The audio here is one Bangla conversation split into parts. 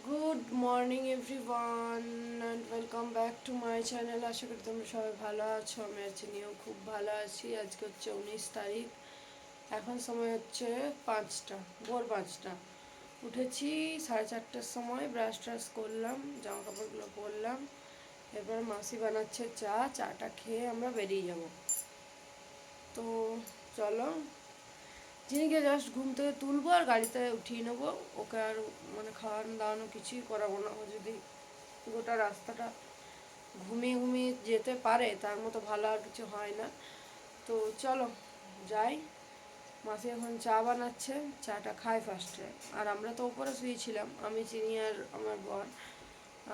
Good morning everyone and welcome back to my channel. আশা করি তোমরা সবাই ভালো আছো। আমি নিয়েও খুব ভালো আছি। আজকে হচ্ছে 19 তারিখ। এখন সময় হচ্ছে 5টা, ভোর 5টা। উঠেছি 4:30টার সময়, ব্রাশ ট্রাশ করলাম, জামা কাপড়গুলো পরলাম। এরপর মাসি বানাচ্ছে চাটা খেয়ে আমরা বেরিয়ে যাব। তো চলো, জিনিকে জাস্ট ঘুম থেকে তুলবো আর গাড়িতে উঠিয়ে নেবো। ওকে আর খাওয়ানো দাওয়ানো কিছুই করাবো না। ও যদি গোটা রাস্তাটা ঘুমিয়ে ঘুমিয়ে যেতে পারে তার মতো ভালো আর কিছু হয় না। তো চলো যাই। মাসি এখন চা বানাচ্ছে, চাটা খায় ফার্স্টে। আর আমরা তো ওপরে শুয়েছিলাম, আমি, চিনি আর আমার বর,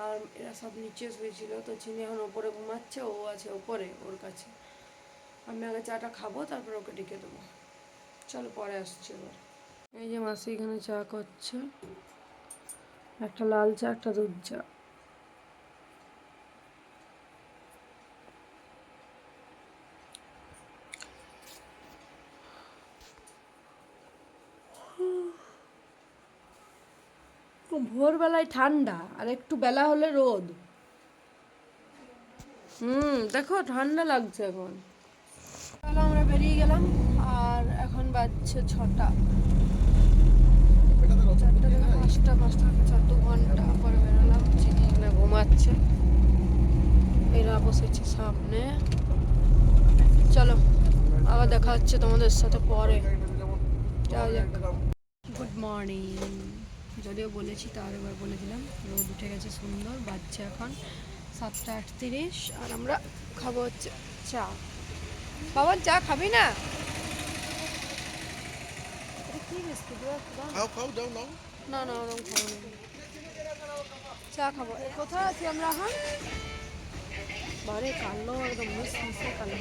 আর এরা সব নিচে শুয়েছিল। তো চিনি এখন ওপরে ঘুমাচ্ছে, ও আছে ওপরে ওর কাছে। আমি আগে চাটা খাবো, তারপর ওকে ডেকে দেবো। চলো পরে আসছি এবার। এই যে মাসি এখানে চা করছে, একটা লাল চা একটা দুধ চা। ভোরবেলায় ঠান্ডা আর একটু বেলা হলে রোদ। দেখো ঠান্ডা লাগছে এখন। তাহলে আমরা বেরিয়ে গেলাম আর এখন বাজছে 6টা। 4টা থেকে 5টা, 5টা থেকে 4, 2 ঘন্টা পরে বেরোলাম। চিনি এখানে ঘুমাচ্ছে, এরা বসেছে সামনে। চলো আবার দেখা হচ্ছে তোমাদের সাথে পরে। যাওয়া যাক। Good morning. যদিও বলেছি তার এবার বলে দিলাম। রোদ উঠে গেছে সুন্দর, বাজছে এখন 7টা 38। আর আমরা খাবো হচ্ছে চা। বাবা চা খাবি না? কি বিস্কুট? না না, ওরকম খাবো না, চা খাবো। কোথায় আছি আমরা এখন? বারে কালো একদম মিশে কালো।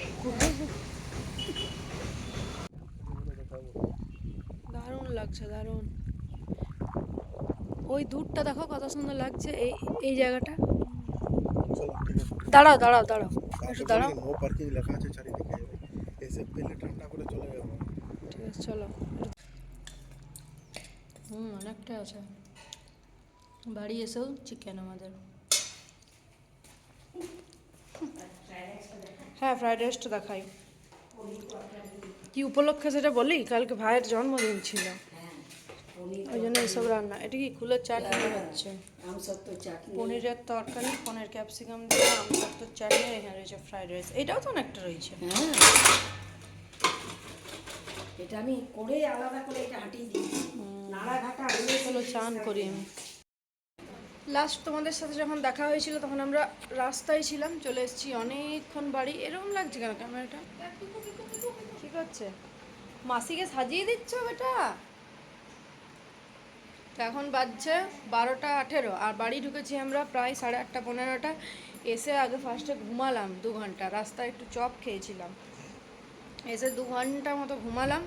দারুণ লাগছে, দারুণ। ওই দূরটা দেখো কত সুন্দর লাগছে। এই এই জায়গাটা। দাঁড়াও দাঁড়াও দাঁড়াও, একটু দাঁড়াও। নো পার্কিং লেখা আছে চারিদিকে, এসে পেলে ঠান্ডা করে চলে যাবো। ঠিক আছে চলো। অনেকটা আছে। বাড়ি এসেও চিকেন আমাদের। হ্যাঁ, ফ্রাইড রাইসটা দেখাই। কি উপলক্ষে সেটা বলি? কালকে ভাইয়ের জন্মদিন ছিল, ওই জন্য এসব রান্না। এটা কি কুলের চাটনি হচ্ছে, পনিরের তরকারি, পনির ক্যাপসিকাম দিয়ে আমসত্ত্বর চাটনি। এখানে রয়েছে ফ্রাইড রাইস। এটাও তো অনেকটা রয়েছে। হ্যাঁ, এটা আমি করে আলাদা করে এটা হাঁটিয়ে দিয়েছি। নাড়াঘাটা চলো চান করি আমি। লাস্ট তোমাদের সাথে যখন দেখা হয়েছিল তখন আমরা রাস্তায় ছিলাম, চলে এসেছি অনেকক্ষণ বাড়ি। এরকম লাগছে কেন ক্যামেরাটা? ঠিক হচ্ছে? মাসিকে সাজিয়ে দিচ্ছ বেটা? তো এখন বাজছে 12টা 18 আর বাড়ি ঢুকেছি আমরা প্রায় 8:30 15টা। এসে আগে ফার্স্টে ঘুমালাম 2 ঘন্টা, রাস্তায় একটু চপ খেয়েছিলাম। এসে 2 ঘন্টা মতো ঘুমালাম।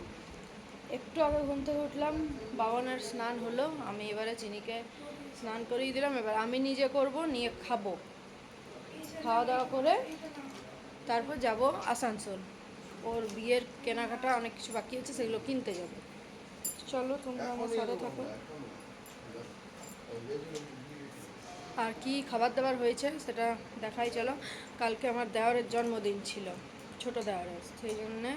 একটু আগে ঘুম থেকে উঠলাম, বাবানের স্নান হলো। আমি এবারে চিনিকে স্নান করিয়ে দিলাম। এবার আমি নিজে করব, নিয়ে খাবো। খাওয়া দাওয়া করে তারপর যাব আসানসোল। ওর বিয়ের কেনাকাটা অনেক কিছু বাকি আছে, সেগুলো কিনতে যাব। চলো তোমরা আমার সাথে থাকো। আর কি খাবার দাবার হয়েছে সেটা দেখাই। চলো, কালকে আমার দেওরের জন্মদিন ছিল, ছোট দেওরের, সেই জন্যে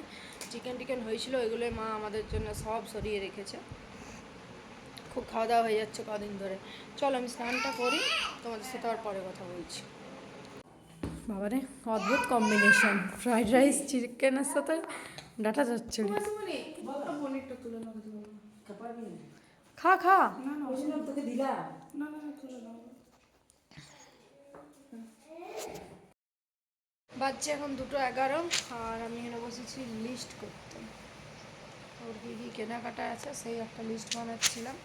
চিকেন হয়েছিল। ওইগুলোই মা আমাদের জন্য সব সরিয়ে রেখেছে। খুব খাওয়া দাওয়া হয়ে যাচ্ছে কদিন ধরে। চলো আমি স্নানটা করি, তোমাদের সাথে আর পরে কথা বলছি। বাবারে অদ্ভুত কম্বিনেশন, ফ্রাইড রাইস চিকেনের সাথে ডাটা চচ্চড়ি। খা খা। তোকে দিলাম। বাজছে এখন 2:11 আর আমি এখানে বসেছি লিস্ট করতে। ওর কী কী কেনাকাটা আছে সেই একটা লিস্ট বানাচ্ছিলাম।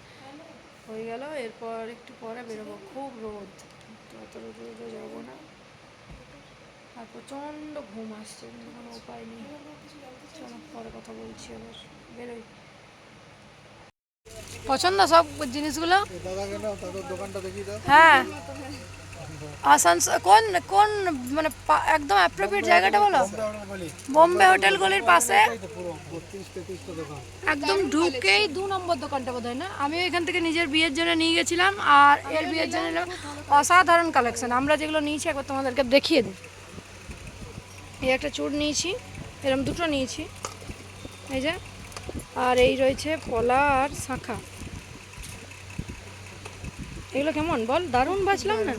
হয়ে গেল, এরপর একটু পরে বেরোবো। খুব রোদ, তো অত রোদে যাবো না। আর প্রচণ্ড ঘুম আসছে, কিন্তু কোনো উপায় নেই। চলো পরে কথা বলছি, আবার বেরোই। পছন্দ সব জিনিসগুলো? দাদাকে নাও, তাদের দোকানটা দেখিয়ে দাও। হ্যাঁ আসানসোল কোন কোন মানে একদম অ্যাপ্রোপ্রিয়েট জায়গাটা বলো। বোম্বে হোটেল গলির পাশে একদম ঢুকেই 2 নম্বর দোকানটা বোধ হয় না। আমিও এখান থেকে নিজের বিয়ের জন্য নিয়ে গেছিলাম, আর এর বিয়ের জন্য নিলাম। অসাধারণ কালেকশন। আমরা যেগুলো নিয়েছি একবার তোমাদেরকে দেখিয়ে দিই। এই একটা চুড় নিয়েছি, এরকম দুটো নিয়েছি, এই যে। আর এই রয়েছে পলা আর শাঁখা। এগুলো কেমন বল, দারুণ বাজলাম না?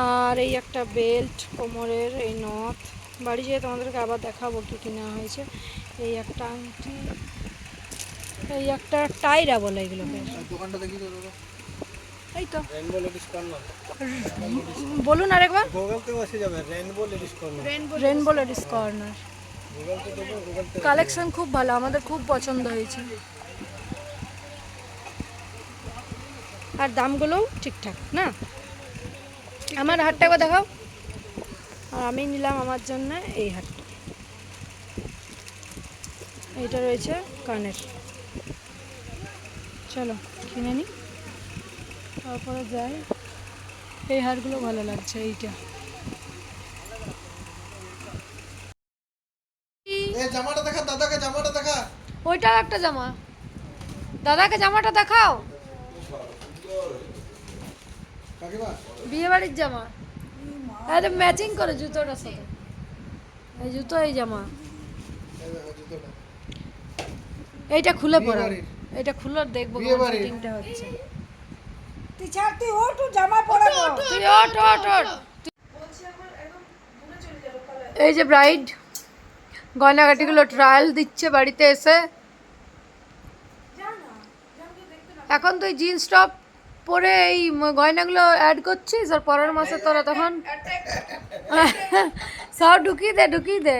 আর এই একটা বেল্ট কোমরের, এই নথ। বাড়ি যেয়ে তোমাদেরকে আবার দেখাবো কী কিনা হয়েছে। এই একটা আংটি, এই একটা টাইরা বলে এগুলোকে। দোকানটা দেখি তো দাদা। এই তো রেইনবো লেডিস কর্নার। বলুন আরেকবার। গুগলতেও এসে যাবে rainbow ladies corner. Rainbow ladies corner. গুগলতে দেখো, গুগলতে কালেকশন খুব ভালো, আমাদের খুব পছন্দ হয়েছে। আর দামগুলোও ঠিকঠাক না। আমার হাটটা একবার দেখাও। আর আমি নিলাম আমার জন্য এই হাটটা। এইটা রয়েছে কানের। চলো কিনে নিই, তারপরে যাই। এই হারগুলো ভালো লাগছে। এইটা এই জামাটা দেখা, দাদাকে জামাটা দেখা। ওইটাও একটা জামা। দাদাকে জামাটা দেখাও। কাকিমা বিয়ে বাড়ির জামা, এটা ম্যাচিং করে জুতোটার সাথে। এই জুতো, এই জামা। এই দেখো জুতোটা। এইটা খুলে বিয়ে পড়া, বাড়ির। এটা খুলে দেখবো বিয়ে কেমন বাড়ির। ফিটিংটা হচ্ছে। তুই ছাড়, তুই ওঠ, জামা পরাবো। তুই ওঠ ওঠ ওঠ। এই যে ব্রাইড গয়নাগাটিগুলো ট্রায়াল দিচ্ছে বাড়িতে এসে। এখন তুই জিন্স টপ পরে এই গয়নাগুলো অ্যাড করছিস, আর পরের মাসে তোরা তখন সব ঢুকিয়ে দে ঢুকিয়ে দে।